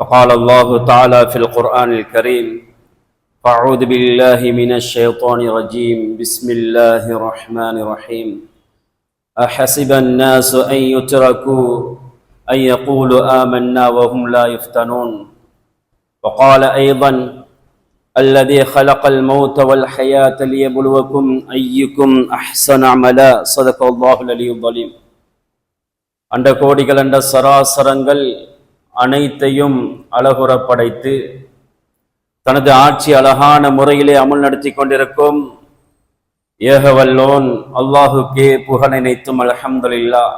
فقال الله تعالى في القرآن الكريم: أعوذ بالله من الشيطان الرجيم بسم الله الرحمن الرحيم أحسب الناس أن يتركوا أن يقولوا آمنا وهم لا يفتنون. وقال أيضا: الذي خلق الموت والحياة ليبلوكم أيكم أحسن عملا. صدق الله العلي العظيم. அண்ட கோடிகள் அண்ட சராசரங்கள் அனைத்தையும் அழகுற படைத்து தனது ஆட்சி அழகான முறையிலே அமல் நடத்தி கொண்டிருக்கும் ஏகவல்லோன் அல்லாஹுக்கே புகழ் அனைத்தும். அல்ஹம்துலில்லாஹ்.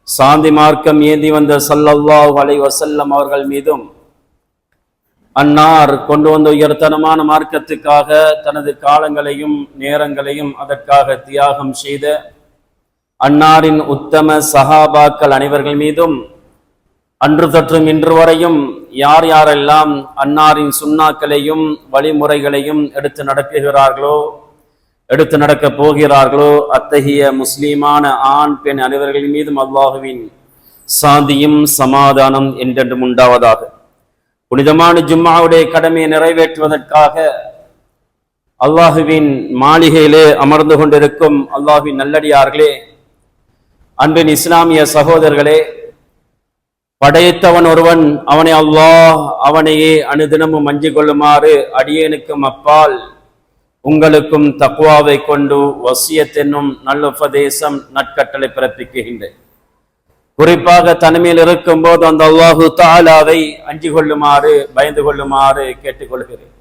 சாந்தி மார்க்கம் ஏந்தி வந்த ஸல்லல்லாஹு அலைஹி வஸல்லம் அவர்கள் மீதும், அன்னார் கொண்டு வந்த உயர்தரமான மார்க்கத்துக்காக தனது காலங்களையும் நேரங்களையும் அதற்காக தியாகம் செய்த அன்னாரின் உத்தம சஹாபாக்கள் அனைவர்கள் மீதும், அன்று தொற்றும் இன்று வரையும் யார் யாரெல்லாம் அன்னாரின் சுன்னாக்களையும் வழிமுறைகளையும் எடுத்து நடக்குகிறார்களோ, எடுத்து நடக்கப் போகிறார்களோ, அத்தகைய முஸ்லீமான ஆண் பெண் அனைவர்கள் மீதும் அல்லாஹுவின் சாந்தியும் சமாதானம் என்றென்றும் உண்டாவதாக. புனிதமான ஜும்மாவுடைய கடமையை நிறைவேற்றுவதற்காக அல்லாஹுவின் மாளிகையிலே அமர்ந்து கொண்டிருக்கும் அல்லாஹுவின் நல்லடியார்களே, அன்பின் இஸ்லாமிய சகோதரர்களே, படைத்தவன் ஒருவன், அவனை அல்லாஹ் அவனையே அனுதினமும் அஞ்சிக் கொள்ளுமாறு அடியேனுக்கும் அப்பால் உங்களுக்கும் தக்வாவை கொண்டு வசியத் என்னும் நல்லுபதேசம் நற்கட்டளை பிறப்பிக்கின்றேன். குறிப்பாக தனிமையில் இருக்கும் போது அந்த அல்லாஹு தஆலாவை அஞ்சிக் கொள்ளுமாறு பயந்து கொள்ளுமாறு கேட்டுக்கொள்கிறேன்.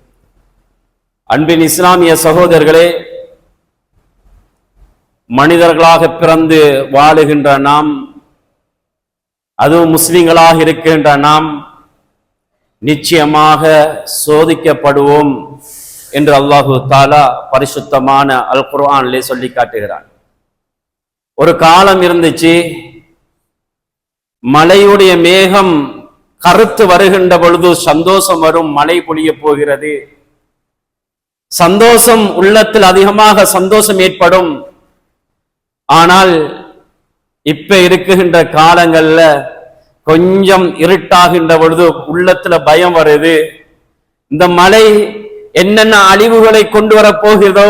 அன்பின் இஸ்லாமிய சகோதரர்களே, மனிதர்களாக பிறந்து வாழுகின்ற நாம், அதுவும் முஸ்லிம்களாக இருக்கின்ற நாம் நிச்சயமாக சோதிக்கப்படுவோம் என்று அல்லாஹு தஆலா பரிசுத்தமான அல் குர்ஆனிலே சொல்லி காட்டுகிறான். ஒரு காலம் இருந்துச்சு, மலையுடைய மேகம் கருத்து வருகின்ற பொழுது சந்தோஷம் வரும், மழை பொழிய போகிறது, சந்தோஷம் உள்ளத்தில் அதிகமாக சந்தோஷம் ஏற்படும். ஆனால் இப்ப இருக்குகின்ற காலங்கள்ல கொஞ்சம் இருட்டாகின்ற பொழுது உள்ளத்துல பயம் வருது. இந்த மழை என்னென்ன அழிவுகளை கொண்டு வர போகிறதோ,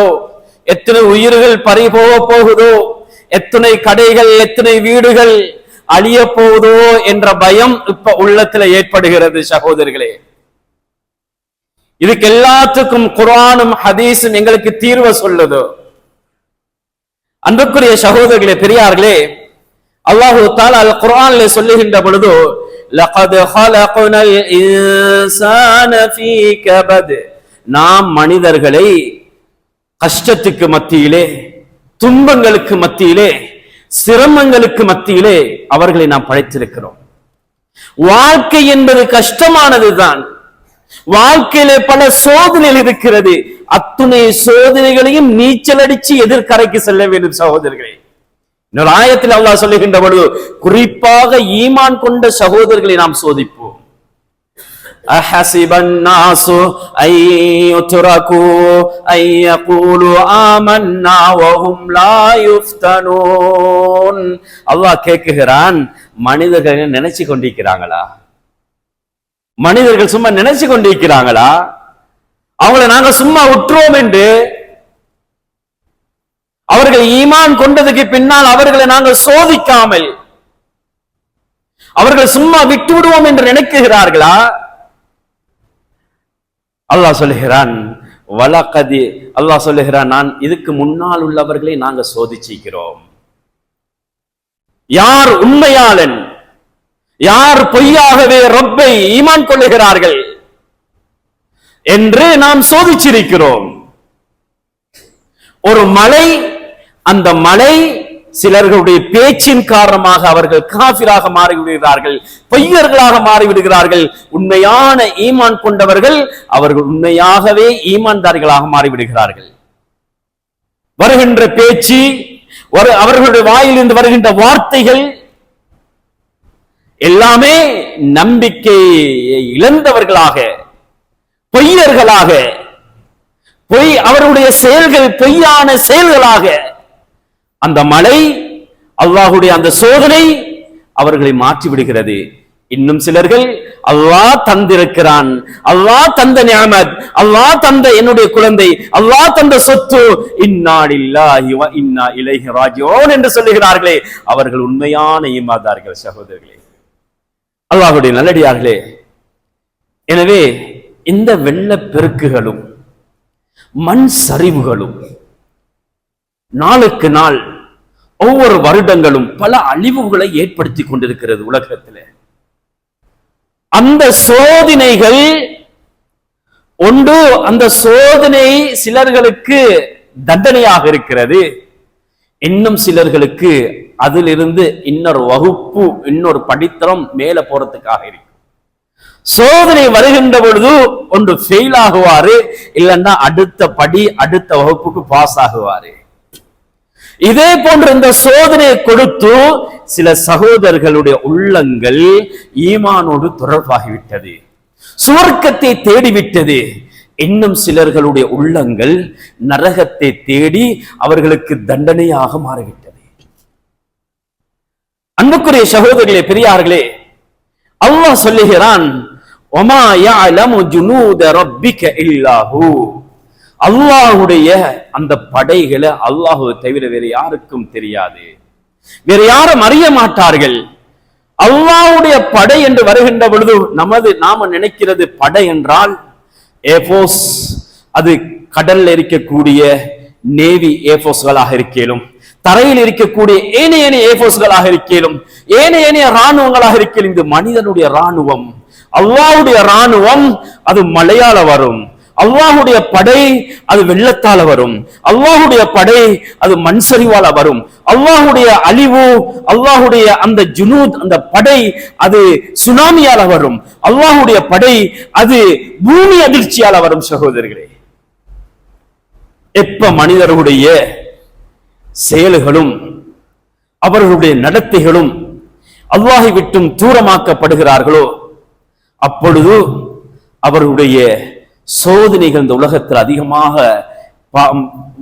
எத்தனை உயிர்கள் பறிபோக போகுதோ, எத்தனை கடைகள் எத்தனை வீடுகள் அழிய போகுதோ என்ற பயம் இப்ப உள்ளத்துல ஏற்படுகிறது. சகோதரர்களே, இதுக்கு எல்லாத்துக்கும் குர்ஆனும் ஹதீஸும் எங்களுக்கு தீர்வு சொல்லுது. அன்புக்குரிய சகோதரர்களே, பெரியார்களே, அல்லாஹு தஆலா அல் குர்ஆனிலே சொல்லுகின்ற பொழுது, லகத் ஹலக்னல் இன்சான ஃபீ கபத், நாம் மனிதர்களை கஷ்டத்துக்கு மத்தியிலே, துன்பங்களுக்கு மத்தியிலே, சிரமங்களுக்கு மத்தியிலே அவர்களை நாம் படைத்திருக்கிறோம். வாழ்க்கை என்பது கஷ்டமானதுதான். வாழ்க்கையிலே பல சோதனைகள் இருக்கிறது. அத்துணை சோதனைகளையும் நீச்சல் அடிச்சு எதிர்கரைக்கு செல்ல வேண்டும். சகோதரர்களே, இன்னொரு ஆயத்தில் அல்லாஹ் சொல்லுகின்ற பொழுது, குறிப்பாக ஈமான் கொண்ட சகோதரர்களை நாம் சோதிப்போம். அஹஸிபன் நாசு ஐ யுத்ரகு ஐ யகூலு ஆமன்னா வஹும் லா யுஃப்தனூன். அல்லாஹ் கேட்கிறான், மனிதர்கள் நினைச்சு கொண்டிருக்கிறாங்களா? மனிதர்கள் சும்மா நினைச்சு கொண்டிருக்கிறாங்களா அவங்களை நாங்க சும்மா விட்டுருவோம் என்று? அவர்கள் ஈமான் கொண்டதுக்கு பின்னால் அவர்களை நாங்கள் சோதிக்காமல் அவர்கள் சும்மா விட்டு விடுவோம் என்று நினைக்கிறார்களா? அல்லாஹ் சொல்லுகிறான், வலகதி, அல்லாஹ் சொல்லுகிறான், நான் இதுக்கு முன்னால் உள்ளவர்களை நாங்க சோதிச்சிக்கிறோம். யார் உண்மையாளன், யார் பொய்யாகவே ரப்பை ஈமான் கொள்ளுகிறார்கள் என்று நாம் சோதிச்சிருக்கிறோம். ஒரு மலை, அந்த மலை சிலர்களுடைய பேச்சின் காரணமாக அவர்கள் காஃபிராக மாறிவிடுகிறார்கள், பொய்யர்களாக மாறிவிடுகிறார்கள். உண்மையான ஈமான் கொண்டவர்கள் அவர்கள் உண்மையாகவே ஈமான்தாரிகளாக மாறிவிடுகிறார்கள். வருகின்ற பேச்சு, அவர்களுடைய வாயிலிருந்து வருகின்ற வார்த்தைகள் எல்லாமே நம்பிக்கையை இழந்தவர்களாக, பொய்யர்களாக, அவருடைய செயல்கள் பொய்யான செயல்களாக அந்த மலை, அல்லாஹுடைய அந்த சோதனை அவர்களை மாற்றி விடுகிறது. இன்னும் சிலர்கள் அல்லாஹ் தந்திருக்கிறான், அல்லாஹ் தந்த நிஅமத், அல்லாஹ் தந்த என்னுடைய குழந்தை, அல்லாஹ் தந்த சொத்து, இன்னா லில்லாஹி வ இன்னா இலைஹி ராஜிஊன் என்று சொல்லுகிறார்களே, அவர்கள் உண்மையான ஈமான்தார்கள். சகோதரர்களே, அல்லாஹ்வுடைய நல்லடியார்களே, எனவே இந்த வெள்ள பெருக்குகளும் மண் சரிவுகளும் நாளுக்கு நாள் ஒவ்வொரு வருடங்களும் பல அழிவுகளை ஏற்படுத்தி கொண்டிருக்கிறது உலகத்தில். அந்த சோதனைகள் ஒன்று, அந்த சோதனை சிலர்களுக்கு தண்டனையாக இருக்கிறது, இன்னும் சிலர்களுக்கு அதிலிருந்து இன்னொரு வகுப்பு, இன்னொரு படித்தரம் மேல போறதுக்காக இருக்கு. சோதனை வருகின்ற பொழுது ஒன்று ஃபெயில் ஆகுவாரு, இல்லைன்னா அடுத்த படி அடுத்த வகுப்புக்கு பாஸ் ஆகுவாரு. இதே போன்ற இந்த சோதனையை கொடுத்து சில சகோதரர்களுடைய உள்ளங்கள் ஈமானோடு தொடர்பாகிவிட்டது, சுவர்க்கத்தை தேடிவிட்டது. இன்னும் சிலர்களுடைய உள்ளங்கள் நரகத்தை தேடி அவர்களுக்கு தண்டனையாக மாறிவிட்டது. அன்புக்குரிய சகோதரர்களே, பெரியார்களே, அல்லாஹ் சொல்லுகிறான், வமா யஅலமு ஜுனூத ரப்பிக இல்லாஹு. அல்லாஹ்வுடைய அந்த படைகளை அல்லாஹ்வை தவிர வேறு யாருக்கும் தெரியாது, வேறு யாரும் அறிய மாட்டார்கள். அல்லாஹ்வுடைய படை என்று வருகின்ற பொழுது நாம நினைக்கிறது படை என்றால் ஏர்போர்ஸ், அது கடல்ல இருக்கக்கூடிய நேவி ஏர்போர்ஸ்களாக இருக்கலும், தரையில் இருக்கக்கூடிய ஏனைய ஏர்போர்ஸ்களாக இருக்கலும், ஏனைய ராணுவங்களாக இருக்கலும். இந்த மனிதனுடைய ராணுவம், அல்லாஹ்வுடைய ராணுவம் அது மழையால வரும், அல்லாஹ்வுடைய படை அது வெள்ளத்தால வரும், அல்லாஹ்வுடைய படை அது மண் சரிவால வரும், அல்லாஹ்வுடைய அழிவு, அல்லாஹ்வுடைய அந்த ஜுனூத், அந்த படை அது சுனாமியால வரும், அல்லாஹ்வுடைய படை அது பூமி அதிர்ச்சியால வரும். சகோதரர்களே, எப்ப மனிதர்களுடைய செயல்களும் அவர்களுடைய நடத்தைகளும் அல்லாஹை விட்டும் தூரமாக்கப்படுகிறார்களோ அப்பொழுது அவர்களுடைய சோதனைகள் இந்த உலகத்தில் அதிகமாக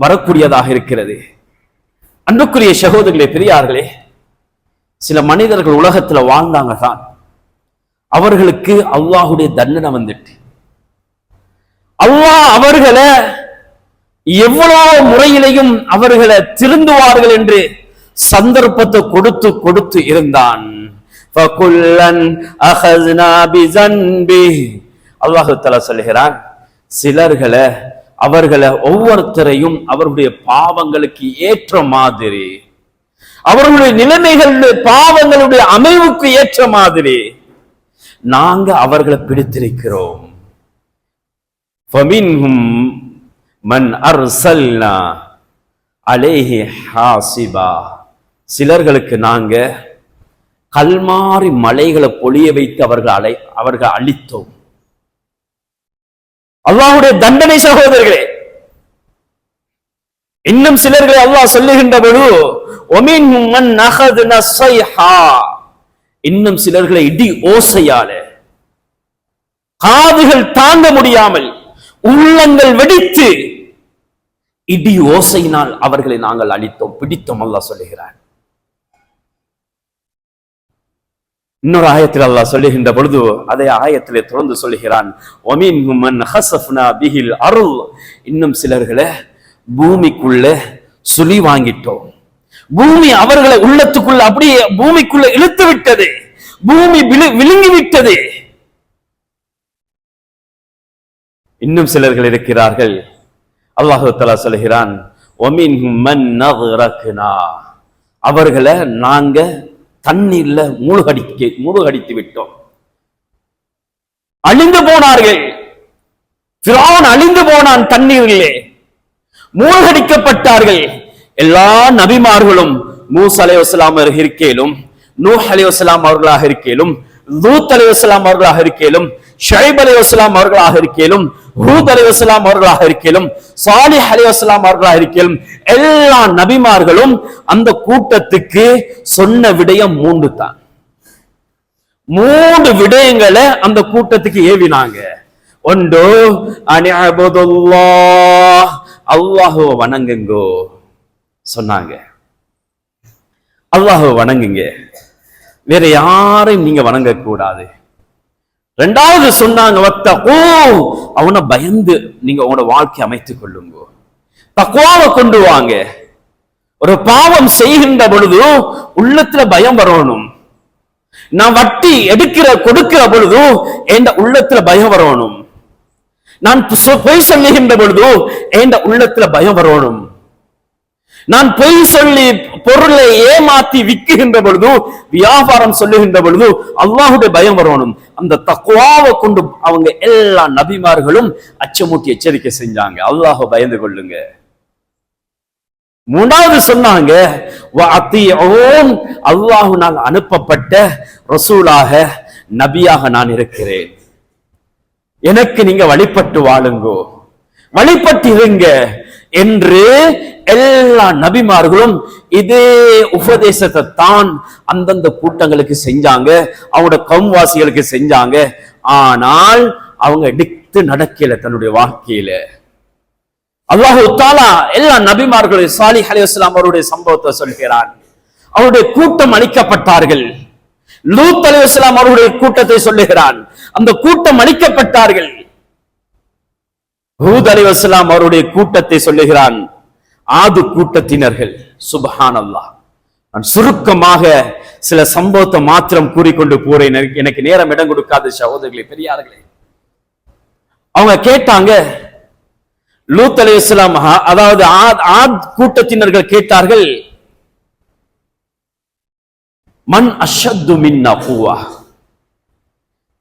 வரக்கூடியதாக இருக்கிறது. அன்புக்குரிய சகோதரர்களே, பெரியார்களே, சில மனிதர்கள் உலகத்தில் வாழ்ந்தாங்க தான், அவர்களுக்கு அல்லாஹுடைய தண்டனை வந்துட்டு அல்லாஹ் அவர்களை எவ்வளவு முறையிலையும் அவர்களை திருந்துவார்கள் என்று சந்தர்ப்பத்தை கொடுத்து கொடுத்து இருந்தான். அல்லாஹு தஆலா சொல்கிறான், சிலர்களை அவர்களை ஒவ்வொருத்தரையும் அவருடைய பாவங்களுக்கு ஏற்ற மாதிரி, அவர்களுடைய நிலைமைகளுடைய பாவங்களுடைய அமைவுக்கு ஏற்ற மாதிரி நாங்க அவர்களை பிடித்திருக்கிறோம். மன் அர்சல்னா அலைஹி ஹாசிபா, சிலர்களுக்கு நாங்க கல்மாரி மலைகளை பொழிய வைத்து அவர்கள் அழித்தோம். அல்லாஹ்வுடைய தண்டனை சகோதரர்களே. இன்னும் சிலர்களை அல்லாஹ் சொல்லுகின்ற பொழுது ஒமின்ஹும் மன் அகதுன ஸைஹா, இன்னும் சிலர்களை இடி ஓசையால, காதுகள் தாங்க முடியாமல், உள்ளங்கள் வெடித்து இடி ஓசையினால் அவர்களை நாங்கள் அழித்தோம், பிடித்தோம். அல்லாஹ் சொல்லுகிறார். இன்னொரு ஆயத்தில் அல்லாஹ் சொல்லுகின்ற பொழுது அதே ஆயத்திலே தொடர்ந்து சொல்லுகிறான், வமின்ஹும் மன் ஹஸஃப்னா பிஹில் அர்ள், இன்னும் சிலர்களை பூமிக்குள்ள சுழி வாங்கிட்டோம். பூமி அவர்களை உள்ளத்துக்குள்ள அப்படியே பூமிக்குள்ள இழுத்து விட்டது, பூமி விழுங்கி விட்டது. இன்னும் சிலர்கள் இருக்கிறார்கள், அல்லாஹ் தஆலா சொல்கிறான், வமின்ஹும் மன் நக்ரக்னா, அவர்களை நாங்க தண்ணீர்ல மூழ்கடித்து விட்டோம், அழிந்து போனார்கள். ஃபிரௌன் அழிந்து போனான், தண்ணீரிலே மூழ்கடிக்கப்பட்டார்கள். எல்லா நபிமார்களும் மூசா அலைஹிஸ்ஸலாம் இருக்கேலும், நூஹ் அலைஹிஸ்ஸலாம் அவர்களாக இருக்கேலும், லூத் அலைஹிஸ்ஸலாம் அவர்களாக இருக்கேலும், ஷுஐப் அலைஹிஸ்ஸலாம் அவர்களாக இருக்கேலும், ஹூத் அலைஹிஸ்ஸலாம் அவர்களாக இருக்கேலும், சாலிஹ் அலைஹிஸ்ஸலாம் அவர்களாக இருக்கேலும், எல்லா நபிமார்களும் அந்த கூட்டத்துக்கு சொன்ன விடயம் 3 தான். 3 விடயங்களை அந்த கூட்டத்துக்கு ஏவினாங்க. ஒன்று, அனிஅபுதுல்லாஹ், அல்லாஹ்வை வணங்குங்கோ சொன்னாங்க. அல்லாஹ்வை வணங்குங்க. வேற யாரையும் நீங்க வணங்க கூடாது. ரெண்டாவது சொன்னாங்க, அவனை பயந்து நீங்க உங்களோட வாழ்க்கை அமைத்துக் கொள்ளுங்க. தக்வாவை கொண்டு வாங்க. ஒரு பாவம் செய்கின்ற பொழுது உள்ளத்துல பயம் வரணும். நான் வட்டி கொடுக்கிற பொழுது என் உள்ளத்துல பயம் வரணும். நான் பொய் சொல்லுகின்ற பொழுது என் உள்ளத்துல பயம் வரணும். நான் பொய் சொல்லி பொருளை ஏமாத்தி விற்கின்ற பொழுது, வியாபாரம் சொல்லுகின்ற பொழுது அல்லாஹுடைய பயம் வரணும். அந்த தக்வாவை கொண்டு அவங்க எல்லா நபிமார்களும் அச்சமூட்டி எச்சரிக்கை செஞ்சாங்க, அல்லாஹ் பயந்து கொள்ளுங்க. மூன்றாவது சொன்னாங்க, அல்லாஹ்வினால் அனுப்பப்பட்ட ரசூலாக நபியாக நான் இருக்கிறேன், எனக்கு நீங்க வழிபட்டு வாழுங்கோ, வழிபட்டு இருங்க என்று எல்லா நபிமார்களும் இதே உபதேசத்தை தான் அந்தந்த கூட்டங்களுக்கு செஞ்சாங்க, அவங்களோட கவும்வாசிகளுக்கு செஞ்சாங்க. ஆனால் அவங்க எடுத்து நடக்கல தன்னுடைய வாழ்க்கையில. அல்லாஹு தஆலா எல்லா நபிமார்களும் சாலிஹ் அலைஹிஸ்ஸலாம் அவருடைய சம்பவத்தை சொல்கிறான். அவருடைய கூட்டம் அழிக்கப்பட்டார்கள். லூத் அலைஹிஸ்ஸலாம் அவருடைய கூட்டத்தை சொல்லுகிறான், அந்த கூட்டம் அழிக்கப்பட்டார்கள். ஹூத் அலைஹிஸ்ஸலாம் அவருடைய கூட்டத்தை சொல்லுகிறான், ஆது கூட்டத்தினர்கள். சுப்ஹானல்லாஹ். நான் சுருக்கமாக சில சம்பவத்தை மாத்திரம் கூறிக்கொண்டு போறேன், எனக்கு நேரம் இடம் கொடுக்காத சகோதரர்களே, பெரியார்களே. அவங்க கேட்டாங்க, லூத் அலைஹிஸ்ஸலாம் அதாவது ஆத் கூட்டத்தினர்கள் கேட்டார்கள், மன் அஷத்து மின்னா குவா,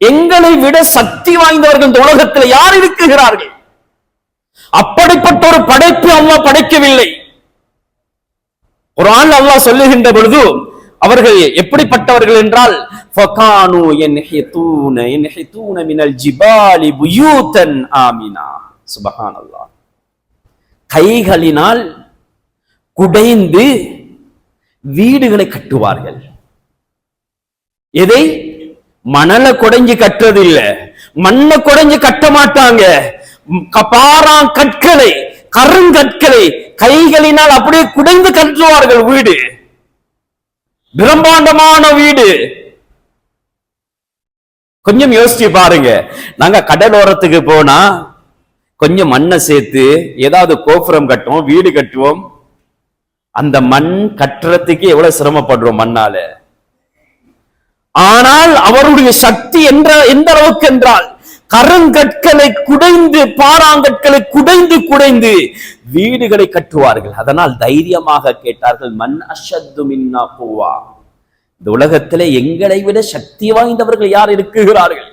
எங்களை விட சக்தி வாய்ந்தவர்கள் இந்த உலகத்தில் யார் இருக்கிறார்கள்? அப்படிப்பட்ட ஒரு படைப்பு அல்லாஹ் படைக்கவில்லை. குர்ஆன் அல்லாஹ் சொல்லுகின்ற பொழுது அவர்கள் எப்படிப்பட்டவர்கள் என்றால், ஃபகானு யன்ஹிதூன மினல் ஜிபாலி புயூதன் ஆமினா. சுப்ஹானல்லாஹ். கைகளினால் குடைந்து வீடுகளை கட்டுவார்கள். எதை? மணலை குடைஞ்சு கட்டுறது இல்ல, மண்ணை குடைஞ்சு கட்ட மாட்டாங்க. கற்களை, கருங்கற்களை கைகளினால் அப்படியே குடைந்து கட்டுவார்கள் வீடு. பிரம்மாண்டமான வீடு. கொஞ்சம் யோசிச்சு பாருங்க, நாங்க கடலோரத்துக்கு போனா கொஞ்சம் மண்ணை சேர்த்து ஏதாவது கோபுரம் கட்டுவோம், வீடு கட்டுவோம். அந்த மண் கட்டுறதுக்கு எவ்வளவு சிரமப்படுறோம் மண்ணால. ஆனால் அவருடைய சக்தி எந்த அளவுக்கு என்றால், கருங்கற்களை குடைந்து, பாறாங்கற்களை குடைந்து குடைந்து வீடுகளை கட்டுவார்கள். அதனால் தைரியமாக கேட்டார்கள், மன் அஷத்து மின்னா குவா, இந்த உலகத்திலே எங்களை விட சக்தி வாய்ந்தவர்கள் யார் இருக்கிறார்கள்?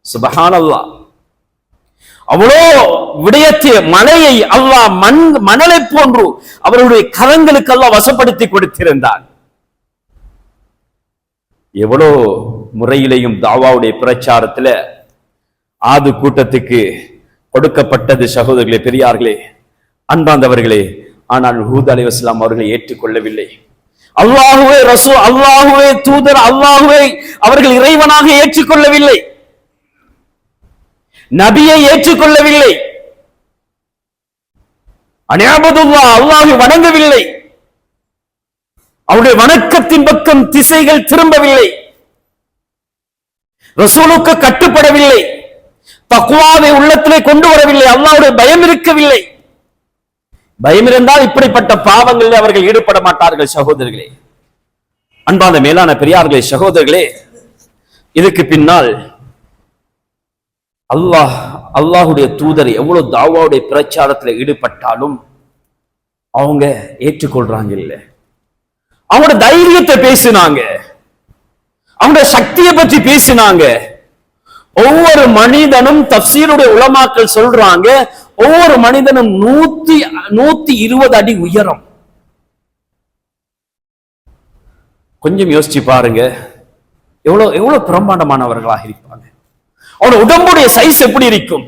சுப்ஹானல்லாஹ். அவ்வளோ விடயத்தை, மலையை அல்லாஹ் மணலை போன்று அவருடைய கரங்களுக்கு அல்லாஹ் வசப்படுத்தி கொடுத்திருந்தான். எவ்வளோ முறையிலையும் தாவாவுடைய பிரச்சாரத்துல ஆது கூட்டத்துக்கு கொடுக்கப்பட்டது சகோதரர்களே, பெரியார்களே, அன்பார்ந்தவர்களே. ஆனால் ஹூத் அலைஹிஸ்ஸலாம் அவர்களை ஏற்றுக்கொள்ளவில்லை. அல்லாஹுவே ரசூல், அல்லாஹுவே தூதர், அல்லாஹுவே அவர்கள் இறைவனாக ஏற்றுக்கொள்ளவில்லை, நபியை ஏற்றுக்கொள்ளவில்லை, அன்அபுதுல்லாஹ் அல்லாஹ்வை வணங்கவில்லை, அவருடைய வணக்கத்தின் பக்கம் திசைகள் திரும்பவில்லை, ரசூலுக்கு கட்டுப்படவில்லை, தக்வாவை உள்ளத்திலே கொண்டு வரவில்லை, அல்லாஹ்வுடைய பயம் இருக்கவில்லை. பயம் இருந்தால் இப்படிப்பட்ட பாவங்களில் அவர்கள் ஈடுபட மாட்டார்கள். சகோதரர்களே, அன்பான மேலான பெரியார்களே, சகோதரர்களே, இதுக்கு பின்னால் அல்லாஹ்வுடைய தூதர் எவ்வளவு தாவாவுடைய பிரச்சாரத்தில் ஈடுபட்டாலும் அவங்க ஏற்றுக்கொள்றாங்க இல்ல. அவங்களோட தைரியத்தை பேசினாங்க, அவங்களோட சக்தியை பற்றி பேசினாங்க. ஒவ்வொரு மனிதனும், தஃப்சீருடைய உலமாக்கள் சொல்றாங்க, ஒவ்வொரு மனிதனும் 120 அடி உயரம். கொஞ்சம் யோசிச்சு பாருங்க, எவ்வளவு பிரம்மாண்டமானவர்களாக இருப்பாங்க. அவனோட உடம்புடைய சைஸ் எப்படி இருக்கும்?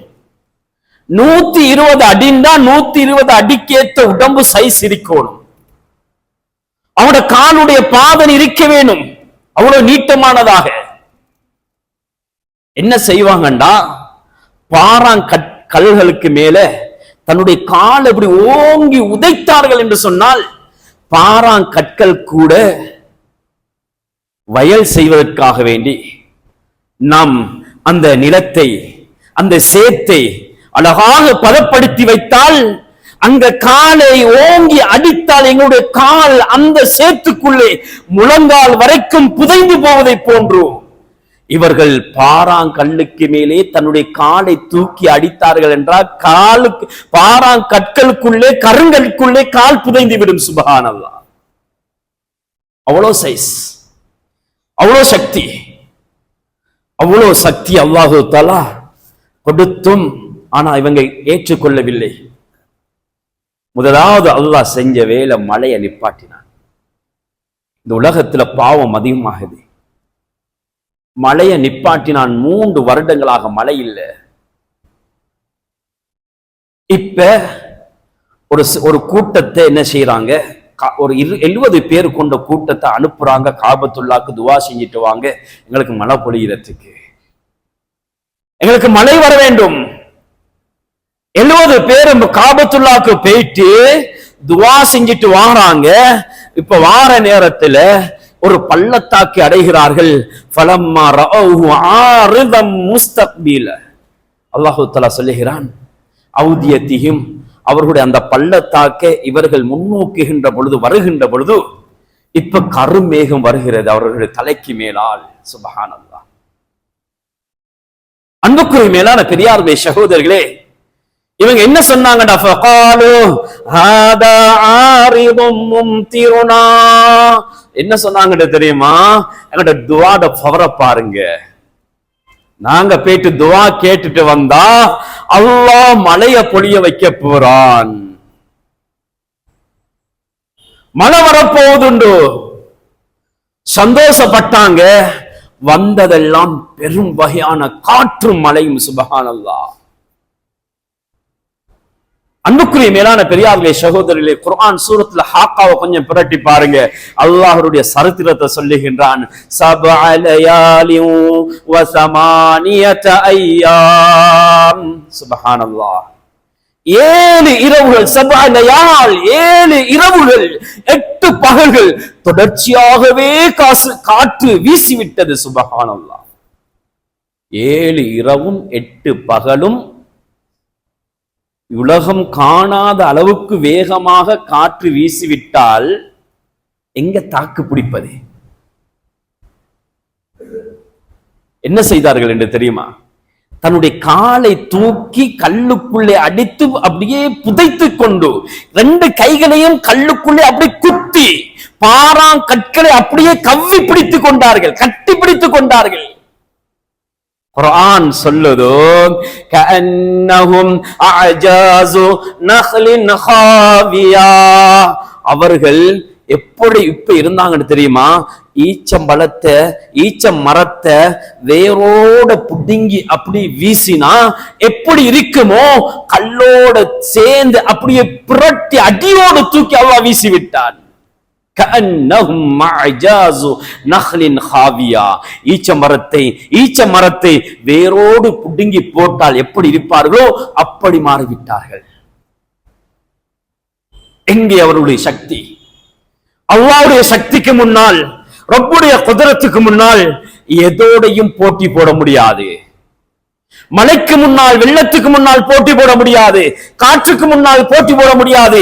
120 அடின்னா 120 அடிக்கேற்ற உடம்பு சைஸ் இருக்கணும். அவனோட காலுடைய பாதம் இருக்க வேணும், அவ்வளவு நீட்டமானதாக. என்ன செய்வாங்கண்டா, கல்களுக்கு மேல தன்னுடைய கால் எப்படி ஓங்கி உதைத்தார்கள் என்று சொன்னால், பாறாங்கற்கள் கூட வயல் செய்வதற்காக வேண்டி நாம் அந்த நிலத்தை, அந்த சேத்தை அழகாக பதப்படுத்தி வைத்தால், அங்க காலை ஓங்கி அடித்தால் எங்களுடைய கால் அந்த சேத்துக்குள்ளே முழங்கால் வரைக்கும் புதைந்து போவதை போன்று இவர்கள் பாறாங்கல்லுக்கு மேலே தன்னுடைய காலை தூக்கி அடித்தார்கள் என்றால் காலுக்கு பாறாங்கற்களுக்குள்ளே கருங்கற்குள்ளே கால் புதைந்து விடும். சுப்ஹானல்லாஹ். அவ்வளோ சைஸ், அவ்வளோ சக்தி, அவ்வளோ சக்தி அல்லாஹு தஆலா கொடுத்தும் ஆனா இவங்க ஏற்றுக்கொள்ளவில்லை. முதலாவது அல்லாஹ் செஞ்ச வேலை மழையை நிப்பாட்டினான். இந்த உலகத்துல பாவம் அதிகமாகுது. மழையை நிப்பாட்டினான். 3 வருடங்களாக மழை இல்லை. இப்ப ஒரு கூட்டத்தை என்ன செய்யறாங்க, ஒரு 70 பேர் கொண்ட கூட்டத்தை அனுப்புறாங்க. காபத்துல்லாக்கு துவா செஞ்சுட்டு வாங்க, எங்களுக்கு மழை பொழியறதுக்கு, எங்களுக்கு மழை வர வேண்டும். 70 பேர் காபத்துல்லாக்கு போயிட்டு துவா செஞ்சுட்டு வாராங்க. இப்ப வார நேரத்துல ஒரு பள்ளத்தாக்கி அடைகிறார்கள். ஃபலம்மா ரஅஹு ஆரிதம் முஸ்தக்பில, அல்லாஹ் தஆலா சொல்லுகிறான், அவுதியத்திஹிம், அவர்களுடைய அந்த பள்ளத்தாக்கை இவர்கள் முன்னோக்குகின்ற பொழுது, வருகின்ற பொழுது இப்ப கருமேகம் வருகிறது அவர்களுடைய தலைக்கு மேலால். சுப்ஹானல்லாஹ். அன்புக்குரிய மேலான பெரியார்வே சகோதரர்களே, இவங்க என்ன சொன்னாங்கடா, ஃபகாலு ஹாதா ஆரிதும் மும்திருனா, என்ன சொன்னாங்கன்னு தெரியுமா? எங்கட துஆட பவர பாருங்க. நாங்க போயிட்டு துஆ கேட்டுட்டு வந்தா அல்லாஹ் மழைய பொழிய வைக்க போறான், மழை வரப்போகுதுண்டு. சந்தோஷப்பட்டாங்க. வந்ததெல்லாம் பெரும் வகையான காற்றும் மழையும். சுப்ஹானல்லாஹ். அன்புக்குரிய மேலான பெரியார்களே சகோதரர்களே, குர்ஆன் சூரத்துல ஹாக்காவை கொஞ்சம் புரட்டி பாருங்க. அல்லாஹ்வுடைய சரித்திரத்தை சொல்லுகின்றான். சபஅ லயாலின் வ ஸமானியத அய்யாம். சுப்ஹானல்லாஹ். 7 இரவுகள், சபஅ லயால், 7 இரவுகள் 8 பகல்கள் தொடர்ச்சியாகவே காற்று வீசிவிட்டது. சுப்ஹானல்லாஹ். 7 இரவும் 8 பகலும் உலகம் காணாத அளவுக்கு வேகமாக காற்று வீசிவிட்டால் எங்க தாக்கு பிடிப்பது? என்ன செய்தார்கள் என்று தெரியுமா? தன்னுடைய காலை தூக்கி கல்லுக்குள்ளே அடித்து அப்படியே புதைத்து கொண்டு 2 கைகளையும் கல்லுக்குள்ளே அப்படியே குத்தி பாறாங்கற்களை அப்படியே கவ்வி பிடித்துக் கொண்டார்கள், கட்டி பிடித்துக் கொண்டார்கள். குர்ஆன் சொல்லுதோ, கஅன்னஹும் அஜாஸு நஹ்லின் ஹாவியா, அவர்கள் எப்படி இப்ப இருந்தாங்கன்னு தெரியுமா? ஈச்ச மரத்தை வேரோட புடுங்கி அப்படி வீசினா எப்படி இருக்குமோ, கல்லோட சேர்ந்து அப்படியே புரட்டி அடியோடு தூக்கி அல்லாஹ் வீசி விட்டான். கஅன்னஹும் அஜாஸு நஹ்லின் ஹாவியா, ஈச்ச மரத்தை வேரோடு புடுங்கி போட்டால் எப்படி இருப்பார்களோ அப்படி மாறிவிட்டார்கள். எங்கே அவருடைய சக்தி? அல்லாஹ்வுடைய சக்திக்கு முன்னால், ரப்புடைய குதிரத்துக்கு முன்னால் எதோடையும் போட்டி போட முடியாது. மழைக்கு முன்னால், வெள்ளத்துக்கு முன்னால் போட்டி போட முடியாது. காற்றுக்கு முன்னால் போட்டி போட முடியாது.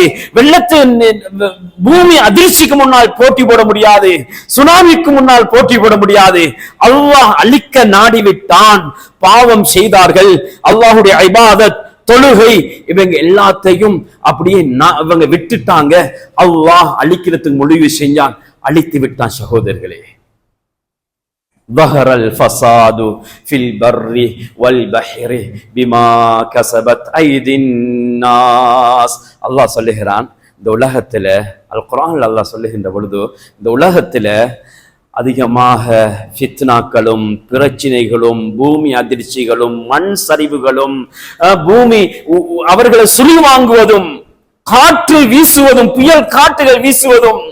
பூமி அதிர்ச்சிக்கு முன்னால் போட்டி போட முடியாது. சுனாமிக்கு முன்னால் போட்டி போட முடியாது. அல்லாஹ் அழிக்க நாடிவிட்டான். பாவம் செய்தார்கள். அல்லாஹ்வுடைய இபாதத், தொழுகை, இவங்க எல்லாத்தையும் அப்படியே இவங்க விட்டுட்டாங்க. அல்லாஹ் அழிக்கிறதுக்கு முடிவு செஞ்சான், அழித்து விட்டான். சகோதரர்களே, ظهر الفساد في البر والبحر بما كسبت ايدي الناس. அல்லாஹ் சொல்லுகிறான், இந்த உலகத்துல, அல் குர்ஆன்ல அல்லாஹ் சொல்லுகின்ற பொழுது, இந்த உலகத்துல அதிகமாக ஃபித்னாக்களும் பிரச்சனைகளும் பூமி அதிர்ச்சிகளும் மண் சரிவுகளும் பூமி அவர்களை சுழி வாங்குவதும் காற்று வீசுவதும் புயல் காற்றுகள் வீசுவதும்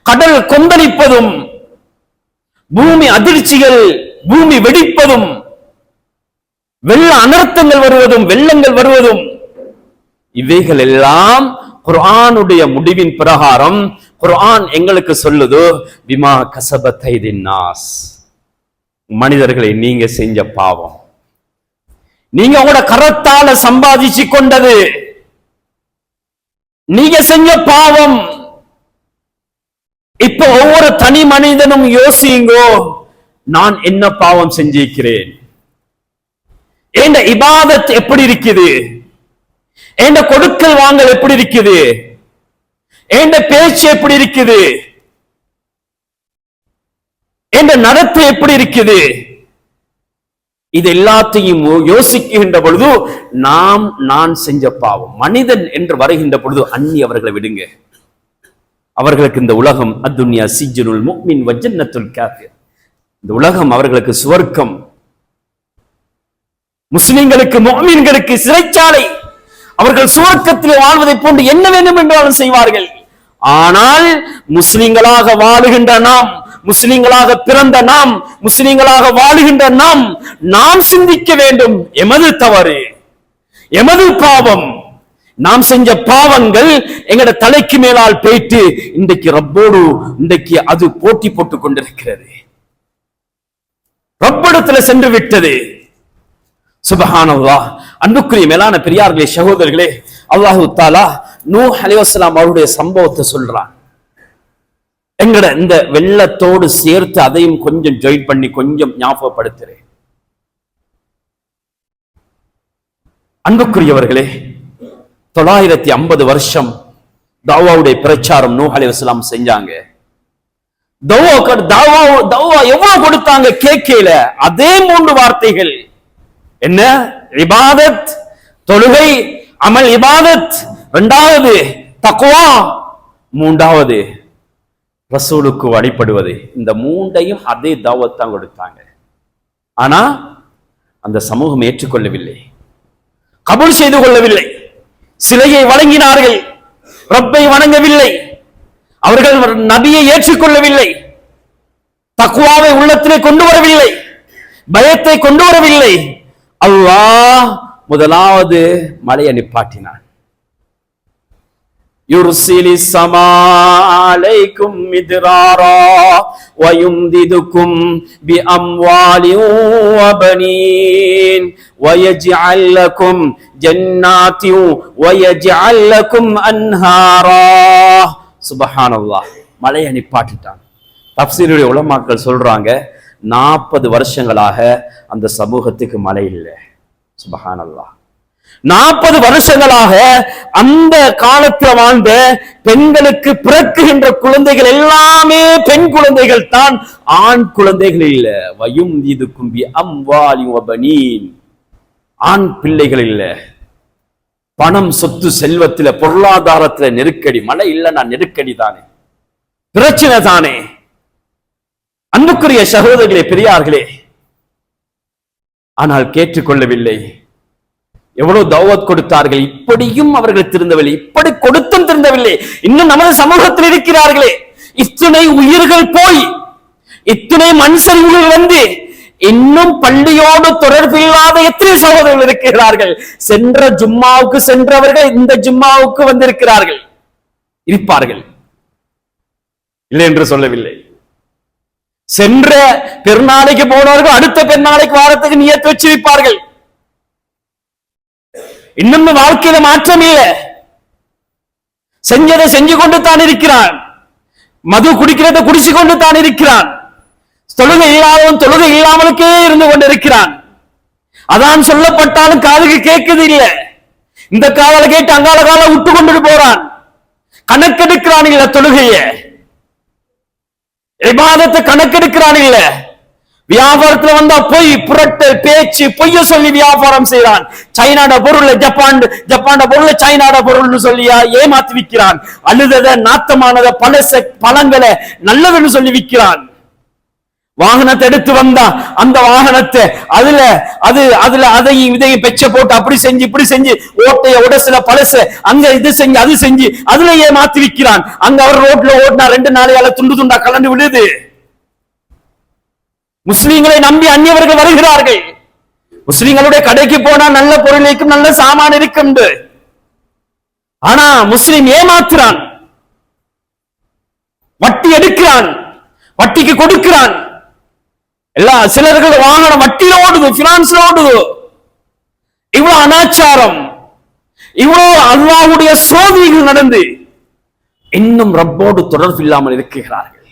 கடல் கொந்தளிப்பதும் பூமி அதிர்ச்சிகள் பூமி வெடிப்பதும் வெள்ள அனர்த்தங்கள் வருவதும் வெள்ளங்கள் வருவதும் இவைகள் எல்லாம் குர்ஆனுடைய முடிவின் பிரகாரம் குர்ஆன் எங்களுக்கு சொல்லுது பிமா கஸபத் ஐதின் நாஸ், மனிதர்களை நீங்க செஞ்ச பாவம், நீங்க உங்களோட கரத்தால சம்பாதிச்சு கொண்டது, நீங்க செஞ்ச பாவம். இப்ப ஒவ்வொரு தனி மனிதனும் யோசிங்கோ, நான் என்ன பாவம் செஞ்சிருக்கிறேன், என் இபாதத் எப்படி இருக்குது, என் கொடுக்கல் வாங்கல் எப்படி இருக்குது, என் பேச்சு எப்படி இருக்குது, என் நடத்தை எப்படி இருக்குது. இது எல்லாத்தையும் யோசிக்கின்ற பொழுது நான் செஞ்ச பாவம். மனிதன் என்று வருகின்ற பொழுது அந்நியவர்களை விடுங்க, அவர்களுக்கு இந்த உலகம் அத்துன்யா சிஜ்னுல் முஃமின் வ ஜன்னத்துல் காஃபிர், இந்த உலகம் அவர்களுக்கு சுவர்க்கம், முஸ்லிம்களுக்கு முஃமின்களுக்கு சிறைச்சாலை. அவர்கள் சுவர்க்கத்தில் வாழ்வதை போன்று என்ன வேண்டும் என்றாலும் செய்வார்கள். ஆனால் முஸ்லிம்களாக வாழுகின்ற நாம், முஸ்லிம்களாக பிறந்த நாம், முஸ்லிம்களாக வாழுகின்ற நாம் சிந்திக்க வேண்டும். எமது தவறு, எமது பாவம், நாம் செஞ்ச பாவங்கள் எங்கட தலைக்கு மேலால் போயிட்டு இன்றைக்கு ரப்போடு இன்றைக்கு அது போட்டி போட்டுக் கொண்டிருக்கிறது, ரப்பிடத்துல சென்று விட்டது. சுப்ஹானல்லாஹ். அன்புக்குரிய மேலான பெரியார்களே, சகோதரர்களே, அல்லாஹு தஆலா நூஹ் அலைஹிஸ்ஸலாம் அவருடைய சம்பவத்தை சொல்றான். எங்கட இந்த வெள்ளத்தோடு சேர்த்து அதையும் கொஞ்சம் ஜாயின் பண்ணி கொஞ்சம் ஞாபகப்படுத்துறேன். அன்புக்குரியவர்களே, 950 வருஷம் தாவாவுடைய பிரச்சாரம் நூஹ் அலைஹிஸ்ஸலாம் செஞ்சாங்க. தாவா எவ்வளவு கொடுத்தாங்க கேட்கல, அதே 3 வார்த்தைகள். என்ன? இபாதத், தொழுகை, அமல் இபாதத், 2வது தக்வா, 3வது ரசூலுக்கு வழிபடுவது. இந்த 3ஐயும் அதே தாவத் தான் கொடுத்தாங்க. ஆனா அந்த சமூகம் ஏற்றுக்கொள்ளவில்லை, கபூல் செய்து கொள்ளவில்லை, சிலையை வணங்கினார்கள், ரப்பை வணங்கவில்லை, அவர்கள் நபியை ஏற்றுக்கொள்ளவில்லை, தக்வாவை உள்ளத்திலே கொண்டு வரவில்லை, பயத்தை கொண்டு வரவில்லை. அல்லாஹ் முதலாவது மழையை நிப்பாட்டினான். யுர்சிலிஸ் ஸமா அலைக்கும் மித்ராரா வ யும்திதுக்கும் பி அம்வாலின் வ பனீன் வ யஜ்அல் லக்கும் ஜன்னாத்தின் வ யஜ்அல் லக்கும் அன்ஹாரா. சுப்ஹானல்லாஹ். மழையை நிப்பாட்டிட்டான். தஃப்சீருடைய உலமாக்கள் சொல்றாங்க, 40 வருஷங்களாக அந்த சமூகத்துக்கு மழை இல்லை. சுப்ஹானல்லாஹ். 40 வருஷங்களாக அந்த காலத்தில் வாழ்ந்த பெண்களுக்கு பிறக்குகின்ற குழந்தைகள் எல்லாமே பெண் குழந்தைகள் தான், ஆண் குழந்தைகள் இல்ல. வயும் இது கும்பி அம்வாலி வபனீன், ஆண் பிள்ளைகள் இல்ல. பணம், சொத்து, செல்வத்தில, பொருளாதாரத்துல நெருக்கடி. மழை இல்லைன்னா நெருக்கடி தானே, பிரச்சனை தானே. அன்புக்குரிய சகோதரர்களே, பெரியார்களே, ஆனால் கேட்டுக்கொள்ளவில்லை. எவ்வளவு தௌவத் கொடுத்தார்கள், இப்படியும் அவர்கள் திருந்தவில்லை, இப்படி கொடுத்தும் திருந்தவில்லை. இன்னும் நமது சமூகத்தில் இருக்கிறார்களே, இத்தனை உயிர்கள் போய், இத்தனை மண் சரிவுகள் வந்து, இன்னும் பள்ளியோடு தொடர்பில்லாத எத்தனை சகோதரர்கள் இருக்கிறார்கள். சென்ற ஜும்மாவுக்கு சென்றவர்கள் இந்த ஜும்மாவுக்கு வந்திருக்கிறார்கள், இருப்பார்கள், இல்லை என்று சொல்லவில்லை. சென்ற பெருநாளைக்கு போனவர்கள் அடுத்த பெருநாளைக்கு வாரத்துக்கு நியத்து வச்சிருப்பார்கள். இன்னும் வாழ்க்கையில மாற்றம் இல்லை. செஞ்சதை செஞ்சு கொண்டு தான் இருக்கிறான், மது குடிக்கிறத குடிச்சு கொண்டு தான் இருக்கிறான், தொழுகை இல்லாதவன் தொழுகை இல்லாமலுக்கே இருந்து கொண்டிருக்கிறான். அதான் சொல்லப்பட்டாலும் காதுக்கு கேட்குது இல்லை. இந்த காதல கேட்டு அங்கால கால விட்டு கொண்டு போறான், கணக்கெடுக்கிறான் இல்ல, தொழுகைய இபாதத்தை கணக்கெடுக்கிறான் இல்ல. வியாபாரத்துல வந்தா பொய், புரட்டு பேச்சு, பொய்ய சொல்லி வியாபாரம் செய்யறான். சைனாட பொருள் ஜப்பான் பொருள் சைனாட பொருள்னு சொல்லியா ஏமாத்தி விற்கிறான். அழுதத, நாத்தமானத, பழச பழங்களை நல்லதுன்னு சொல்லி விற்கிறான். வாகனத்தை எடுத்து வந்தா அந்த வாகனத்தை அதையும் இதையும் பெச்ச போட்டு அப்படி செஞ்சு இப்படி செஞ்சு ஓட்டைய உடசுல பழச அங்க இது செஞ்சு அது செஞ்சு அதுல ஏமாத்தி விற்கிறான். அங்க அவர் ரோட்ல ஓட்டினா 2 நாளையால துண்டு துண்டா கலந்து விடுது. முஸ்லீம்களை நம்பி அந்நியவர்கள் வருகிறார்கள். முஸ்லீம்களுடைய கடைக்கு போனா நல்ல பொருள் இருக்கும், நல்ல சாமான் இருக்கும். ஆனா முஸ்லீம் ஏமாத்துறான். வட்டி எடுக்கிறான், வட்டிக்கு கொடுக்கிறான். எல்லா சிலர்கள் வாகனம் வட்டியில ஓடுது, பினான்ஸ்ல ஓடுது. இவ்வளவு அனாச்சாரம், இவ்வளவு அல்லாஹ்வுடைய சோதனைகள் நடந்து இன்னும் ரப்போடு தொடர்பு இல்லாமல் இருக்கிறார்கள்.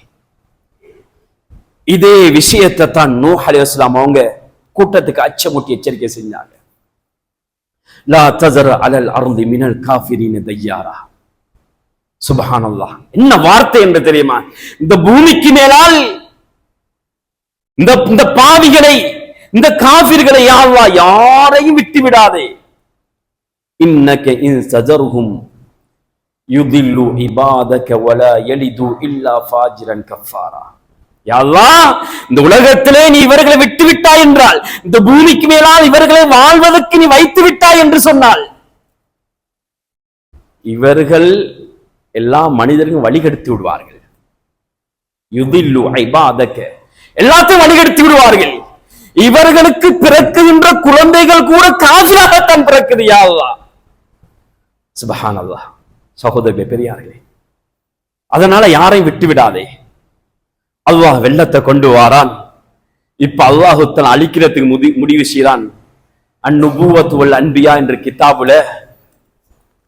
இதே விஷயத்தை தான் நூஹ் அலைஹிஸ்ஸலாம் அவங்க கூட்டத்துக்கு அச்சமூட்டி எச்சரிக்கை செஞ்சாங்க. லா தஸர் அலல் அர்தி மினல் காஃபிரீன தய்யாரா. சுப்ஹானல்லாஹ், என்ன வார்த்தை என்று தெரியுமா? இந்த பூமிக்கு மேலால் இந்த பாவிகளை, இந்த காஃபிர்களை யா அல்லாஹ் யாரையும் விட்டு விடாதே. இன்னக இன் தஸர்ஹும் யுதில்லு இபாதக வலா யலிது இல்லா ஃபாஜிரன் கஃபாரா. யா அல்லாஹ், இந்த உலகத்திலே நீ இவர்களை விட்டு விட்டாய் என்றால், இந்த பூமிக்கு மேலால் இவர்களை வாழ்வதற்கு நீ வைத்து விட்டாய் என்று சொன்னால், இவர்கள் எல்லா மனிதர்களும் வழிகெடுத்து விடுவார்கள். யுதில்லு இபாதக, எல்லாத்தையும் வழிகெடுத்து விடுவார்கள். இவர்களுக்கு பிறக்குகின்ற குழந்தைகள் கூட காஃபிராகத்தான் பிறக்குது. யா அல்லாஹ், சுப்ஹானல்லாஹ். சகோதரர்களே, பெரியார்களே, அதனால யாரையும் விட்டு விடாதே. அல்லாஹ் வெள்ளத்தை கொண்டு வாரான். இப்ப அல்லாஹு தஆலா அழிக்கிறதுக்கு முடிவு செய்றான். அந்நுபுவத்து வல் அன்பியா என்ற கிதாபுல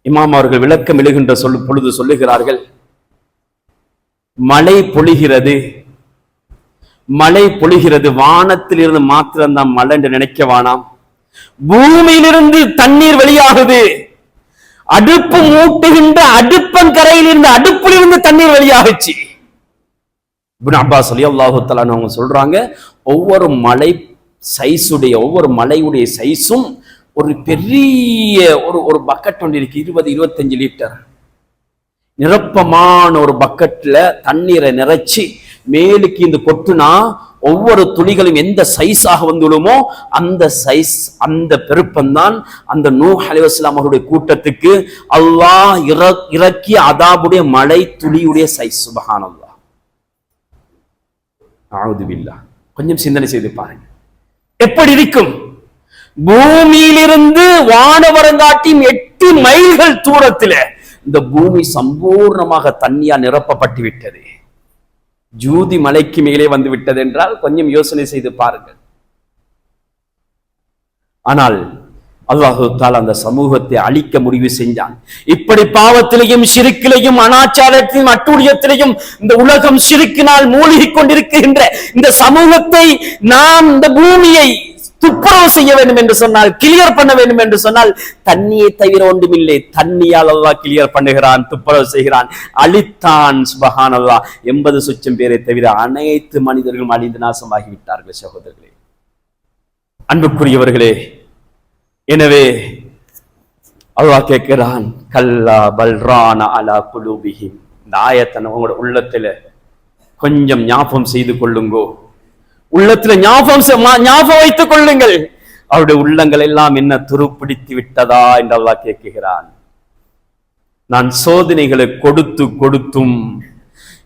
இமாம் அவர்கள் விளக்கம் எழுகின்ற பொழுது சொல்லுகிறார்கள், மழை பொழிகிறது, மழை பொழிகிறது, வானத்திலிருந்து மாத்திரம்தான் மழை என்று நினைக்க வேணாம். பூமியிலிருந்து தண்ணீர் வெளியாகுது. அடுப்பு மூட்டுகின்ற அடுப்பங்கரையில் இருந்து, அடுப்பிலிருந்து தண்ணீர் வெளியாகுச்சு. இப்னு அப்பாஸ் ரலியல்லாஹு தஆலா அவங்க சொல்றாங்க, ஒவ்வொரு மலை சைஸுடைய, ஒவ்வொரு மலையுடைய சைஸும் ஒரு பெரிய ஒரு பக்கெட் ஒன்று இருக்கு, 20-25 லிட்டர் நிரப்பமான ஒரு பக்கெட்ல தண்ணீரை நிறைச்சி மேலுக்கு இந்த கொட்டுனா ஒவ்வொரு துளிகளும் எந்த சைஸாக வந்துடுமோ அந்த சைஸ், அந்த பெருப்பந்தான் அந்த நூஹ் அலைஹிஸ்ஸலாம் அவருடைய கூட்டத்துக்கு அல்லாஹ் இறக்கிய அதாபுடைய மழை துளியுடைய சைஸ். சுப்ஹானல்லாஹ், அஊது பில்லாஹ். கொஞ்சம் சிந்தனை செய்து பாருங்க, எப்படி இருக்கும்? பூமியிலிருந்து வானவரங்காட்டியும் 8 மைல்கள் தூரத்தில் இந்த பூமி சம்பூர்ணமாக தண்ணியா நிரப்பப்பட்டு விட்டது. ஜூதி மலைக்கு மேலே வந்து விட்டது என்றால் கொஞ்சம் யோசனை செய்து பாருங்கள். ஆனால் அல்லாஹு தஆலா அந்த சமூகத்தை அழிக்க முடிவு செஞ்சான். இப்படி பாவத்திலையும் ஷிர்க்கிலையும் அனாச்சாரத்திலும் அட்டூழியத்திலையும் இந்த உலகம் ஷிர்க்கினால் மூழ்கி கொண்டிருக்கின்ற இந்த சமூகத்தை நாம், இந்த பூமியை துப்புரவு செய்ய வேண்டும் என்று சொன்னால், கிளியர் பண்ண வேண்டும் என்று சொன்னால், தண்ணியை தவிர ஒன்றுமில்லை. தண்ணியால் அல்லாஹ் கிளியர் பண்ணுகிறான், துப்புரவு செய்கிறான், அழித்தான். சுப்ஹானல்லாஹ், 80 லட்சம் பேரை தவிர அனைத்து மனிதர்களும் அழிந்து நாசமாகிவிட்டார்கள். சகோதரர்களே, அன்புக்குரியவர்களே, எனவே அல்லாஹ் கேட்கிறான், கல்லா பல்ரான அலா குலூபிஹிம். இந்த ஆயத்தை உங்களோட உள்ளத்துல கொஞ்சம் ஞாபகம் செய்து கொள்ளுங்கோ, உள்ளத்துல ஞாபகம் வைத்துக் கொள்ளுங்கள். அவருடைய உள்ளங்கள் எல்லாம் என்ன துருப்பிடித்து விட்டதா என்று அல்லாஹ் கேட்கிறான். நான் சோதனைகளை கொடுத்தும்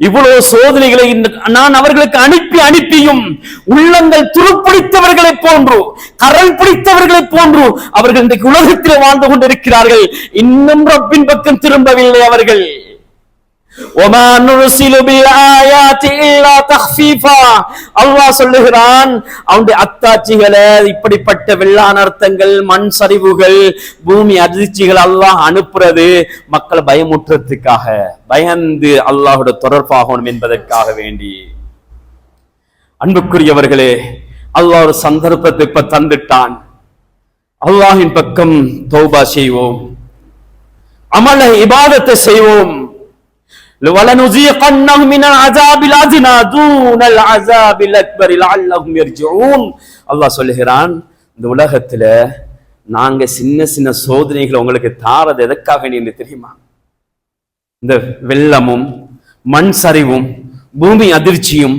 இவ்வளவு சோதனைகளை நான் அவர்களுக்கு அனுப்பியும் உள்ளங்கள் துருப்பிடித்தவர்களை போன்று, கரல் பிடித்தவர்களை போன்று அவர்கள் இன்றைக்கு உலகத்தில் வாழ்ந்து கொண்டிருக்கிறார்கள். இன்னும் ரப்பின் பக்கம் திரும்பவில்லை அவர்கள். அல்லாஹ் சொல்லுகிறான், அவனுடைய அத்தாட்சிகளை, இப்படிப்பட்ட வெள்ளான அர்த்தங்கள், மண் சரிவுகள், பூமி அதிர்ச்சிகள் அல்லாஹ் அனுப்புறது மக்களை பயமுற்றத்துக்காக, பயந்து அல்லாஹோட தொடர்பாகணும் என்பதற்காக வேண்டி. அன்புக்குரியவர்களே, அல்லாஹ் ஒரு சந்தர்ப்பத்தை இப்ப தந்துட்டான். அல்லாஹின் பக்கம் தௌபா செய்வோம், அமல இபாதத்தை செய்வோம். وَلَنُذِيقَنَّهُم مِّنَ الْعَذَابِ الْأَدْنَىٰ دُونَ الْعَذَابِ الْأَكْبَرِ لَعَلَّهُمْ يَرْجِعُونَ. அல்லாஹ் சொல்லுகிறான், இந்த உலகத்துல நாங்க சின்ன சின்ன சோதனைகளை உங்களுக்கு தாரது எதற்காக என்று தெரியுமா? இந்த வெள்ளமும் மண் சரிவும் பூமி அதிர்ச்சியும்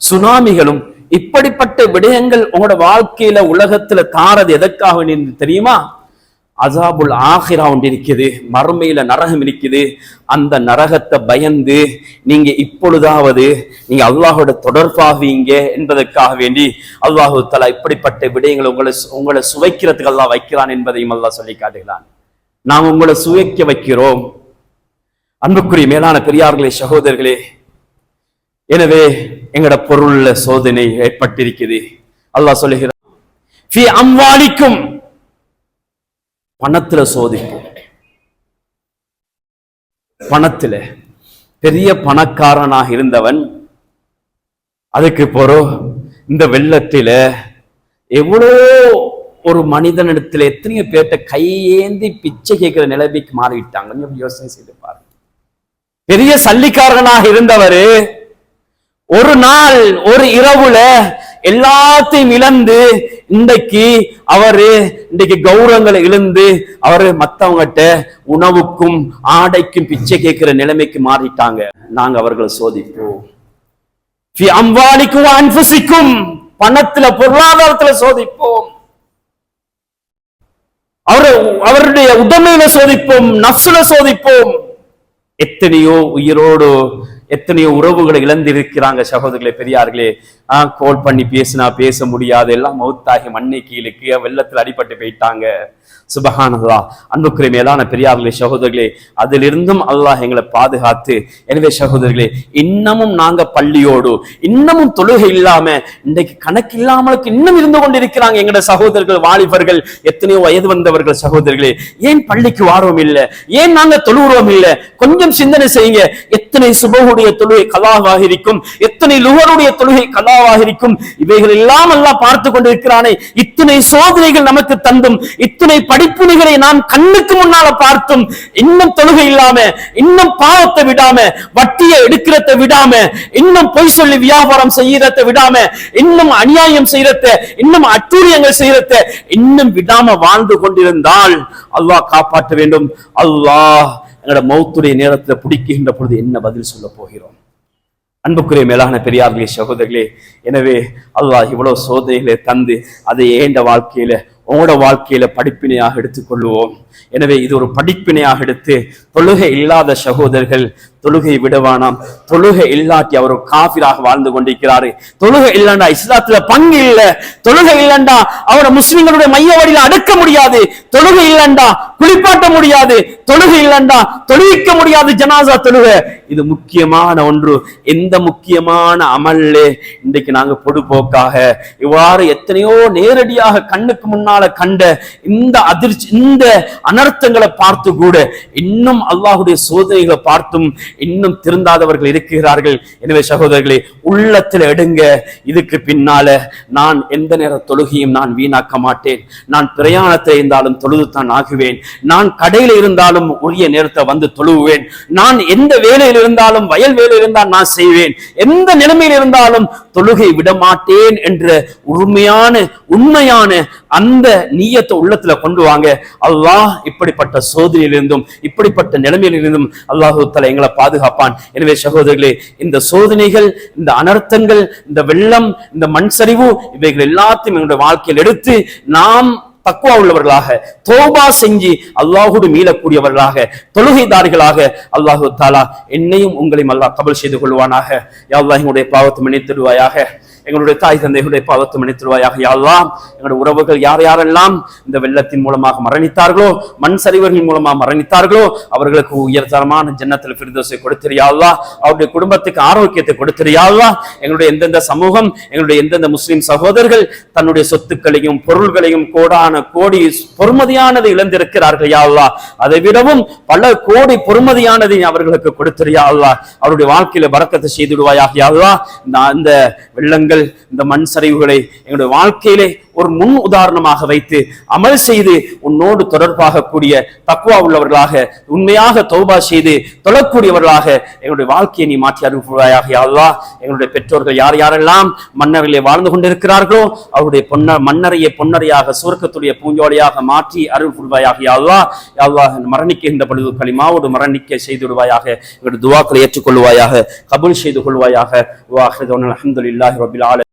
சுனாமிகளும் இப்படிப்பட்ட விடயங்கள் உங்களோட வாழ்க்கையில உலகத்துல தாரது எதற்காக என்று தெரியுமா? அஸாபுல் ஆகிரா ஒன்று இருக்குது, மறுமையில நரகம் இருக்குது. அந்த நரகத்தை பயந்து நீங்க இப்பொழுதாவது நீங்க அல்லாஹோட தொடர்பாவீங்க என்பதற்காக வேண்டி அல்லாஹு தஆலா இப்படிப்பட்ட விடயங்களை உங்களை சுவைக்கிறதுக்கு அல்லாஹ் வைக்கிறான் என்பதையும் அல்லாஹ் சொல்லி காட்டுகிறான். நாம் உங்களை சுவைக்க வைக்கிறோம். அன்புக்குரிய மேலான பெரியார்களே, சகோதரர்களே, எனவே எங்கட பொருள்ல சோதனை ஏற்பட்டிருக்குது. அல்லாஹ் சொல்லுகிறான், ஃபி அம்வாலிக்கும், பணத்துல சோதிப்போம். பணத்துல பெரிய பணக்காரனாக இருந்தவன் அதுக்கு பிறகு இந்த வெள்ளத்தில எவ்வளோ ஒரு மனிதனிடத்துல எத்தனையோ பேர்ட்ட கையேந்தி பிச்சை கேட்கிற நிலைமைக்கு மாறிவிட்டாங்க. யோசனை செய்து பாருங்க. பெரிய சல்லிக்காரனாக இருந்தவரு ஒரு நாள் ஒரு இரவுல எல்லாத்தையும் இழந்து இன்றைக்கு கௌரவங்களை இழந்து அவரு மத்தவங்கிட்ட உணவுக்கும் ஆடைக்கும் பிச்சை கேட்கிற நிலைமைக்கு மாறிட்டாங்க. நாங்க அவர்களை சோதிப்போம். அன்புசிக்கும், பணத்துல பொருளாதாரத்துல சோதிப்போம். அவருடைய உடமையில சோதிப்போம், நஃப்சுல சோதிப்போம். எத்தனையோ உயிரோடு எத்தனையோ உறவுகளை இழந்திருக்கிறாங்க சகோதரர்களே, பெரியார்களே. கோல் பண்ணி பேசினா பேச முடியாது, எல்லாம் மௌத்தாகி மண்ணை கீழுக்கு வெள்ளத்தில் அடிபட்டு போயிட்டாங்க. சுபஹானல்லாஹ். அன்புக்குரிய மேலான பெரியார்களே, சகோதரர்களே, அதிலிருந்தும் அல்லாஹ் எங்களை பாதுகாத்து, எனவே சகோதரர்களே, இன்னமும் நாங்க பள்ளியோடு இன்னமும் தொழுகை இல்லாம இன்றைக்கு கணக்கு இல்லாமலுக்கு இன்னும் இருந்து கொண்டிருக்கிறாங்க எங்களோட சகோதரர்கள், வாலிபர்கள், எத்தனையோ வயது வந்தவர்கள். சகோதரர்களே, ஏன் பள்ளிக்கு வாரம் இல்லை? ஏன் நாங்க தொழுகிறோம் இல்லை? கொஞ்சம் சிந்தனை செய்யுங்க. எத்தனை சுபஹுடைய தொழுகை கலாவாக இருக்கும், எத்தனை லுஹருடைய தொழுகை கலாவாக இருக்கும். இவைகள் எல்லாம் எல்லாம் பார்த்து கொண்டிருக்கிறானே. இத்தனை சோதனைகள் நமக்கு தந்தும், இத்தனை படிப்புகளை நாம் கண்ணுக்கு முன்னால பார்த்தும் இன்னும் தொழுகை இல்லாம, இன்னும் பாவத்தை விடாம, வட்டியை எடுக்கிறத விடாம, இன்னும் பொய் சொல்லி வியாபாரம் செய்யறத விடாம, இன்னும் அநியாயம் செய்யறத, இன்னும் அட்டூழியங்கள் செய்யறத இன்னும் விடாம வாழ்ந்து கொண்டிருந்தால் அல்லாஹ் காப்பாற்ற வேண்டும். அல்லாஹ் எங்களோட மௌத்துடைய நேரத்தில் பிடிக்கின்ற பொழுது என்ன பதில் சொல்ல போகிறோம்? அன்புக்குரிய மேலான பெரியார்களே, சகோதரர்களே, எனவே அல்லாஹ் இவ்வளவு சோதனைகளை தந்து அதை ஏண்ட வாழ்க்கையில உங்களோட வாழ்க்கையில படிப்பினையாக எடுத்துக்கொள்வோம். எனவே இது ஒரு படிப்பினையாக எடுத்து, தொழுகை இல்லாத சகோதரர்கள் தொழுகை விடவானாம். தொழுகை இல்லாட்டி அவர் காஃபிராக வாழ்ந்து கொண்டிருக்கிறாரு. தொழுகை இல்லைண்டா இஸ்லாத்துல பங்கு இல்லை. தொழுகை இல்லைண்டா அவரை முஸ்லிம்களுடைய மையவடியில அடக்க முடியாது. தொழுகை இல்லைண்டா குளிப்பாட்ட முடியாது. தொழுகை இல்லைண்டா தொழுவிக்க முடியாது. ஜனாசா தொழுகை இது முக்கியமான ஒன்று. எந்த முக்கியமான அமல்ல இன்றைக்கு நாங்க பொடுபோக்காக இவ்வாறு எத்தனையோ நேரடியாக கண்ணுக்கு முன்னால கண்ட இந்த அதிர்ச்சி, இந்த அனர்த்தங்களை பார்த்து கூட இன்னும் அல்லாஹுடைய சோதனைகளை பார்த்தும் இன்னும் திருந்தாதவர்கள் இருக்கிறார்கள். எனவே சகோதரர்களே, உள்ளத்தில் எடுங்க. இதுக்கு பின்னால நான் எந்த நேர தொழுகையும் நான் வீணாக்க மாட்டேன். நான் பிரயாணத்தில் இருந்தாலும் தொழுதுதான் ஆகுவேன். நான் கடையில் இருந்தாலும் உரிய நேரத்தை வந்து தொழுவேன். நான் எந்த வேலையில் இருந்தாலும், வயல் வேலையில் இருந்தால் நான் செய்வேன். எந்த நிலைமையில் இருந்தாலும் தொழுகை விடமாட்டேன் என்ற உண்மையான அந்த நீயத்தை உள்ளத்துல கொண்டு வாங்க. அல்லாஹ் இப்படிப்பட்ட சோதனையிலிருந்தும் இப்படிப்பட்ட நிலைமையிலிருந்தும் அல்லாஹு தஆலா எங்களை பாதுகாப்பான். எனவே சகோதரர்களே, இந்த சோதனைகள், இந்த அனர்த்தங்கள், இந்த வெள்ளம், இந்த மண் சரிவு, இவைகள் எல்லாத்தையும் எங்களுடைய வாழ்க்கையில் எடுத்து நாம் தக்வா உள்ளவர்களாக, தௌபா செஞ்சு அல்லாஹ்வோடு மீளக்கூடியவர்களாக, தொழுகைதாரிகளாக அல்லாஹு தஆலா என்னையும் உங்களையும் அல்லாஹ் கபூல் செய்து கொள்வானாக. யா அல்லாஹ் எங்களுடைய பாவத்தை மன்னித்திடுவாயாக. எங்களுடைய தாய் தந்தைகளுடைய பாவத்தை மன்னித்திடுவாயாக. யா அல்லாஹ் எங்களுடைய உறவுகள் யார் யாரெல்லாம் இந்த வெள்ளத்தின் மூலமாக மரணித்தார்களோ, மண் சரிவுகளின் மூலமாக மரணித்தார்களோ, அவர்களுக்கு உயர்தரமான ஜன்னத்துல் ஃபிர்தௌஸை கொடுத்திரு யா அல்லாஹ். அவருடைய குடும்பத்துக்கு ஆரோக்கியத்தை கொடுத்திரு யா அல்லாஹ். எங்களுடைய எந்தெந்த சமூகம், எங்களுடைய எந்தெந்த முஸ்லிம் சகோதரர்கள் தன்னுடைய சொத்துக்களையும் பொருள்களையும் கோடான கோடி பொறுமதியானதை இழந்திருக்கிறார்கள் யா அல்லாஹ். அதை விடவும் பல கோடி பொறுமதியானதை அவர்களுக்கு கொடுத்திரு யா அல்லாஹ். அவருடைய வாழ்க்கையில பரக்கத்தை செய்துடுவாயாக யா அல்லாஹ். இந்த வெள்ளங்கள், இந்த மண் சரிவுகளை எங்களுடைய வாழ்க்கையிலே ஒரு முன் உதாரணமாக வைத்து அமல் செய்து உன்னோடு தொடர்பாக கூடிய தக்வா உள்ளவர்களாக, உண்மையாக தௌபா செய்து தொழக்கூடியவர்களாக எங்களுடைய வாழ்க்கையை நீ மாற்றி அருள்வாயாக யா அல்லாஹ். எங்களுடைய பெற்றோர்கள் யார் யாரெல்லாம் மன்னரையிலே வாழ்ந்து கொண்டிருக்கிறார்களோ அவருடைய மன்னரையை பொன்னரையாக சுவர்க்கத்துடைய பூஞ்சோலையாக மாற்றி அருள்வாயாக யா அல்லாஹ். யா அல்லாஹ் மரணிக்கின்ற பொழுது களிமாவோடு மரணிக்க செய்துவிடுவாயாக. எங்களுடைய துஆக்களை ஏற்றுக்கொள்வாயாக, கபூல் செய்து கொள்வாயாக. வா ஆகிரு தஅவானா அல்ஹம்துலில்லாஹி ரப்பில் ஆலமீன்.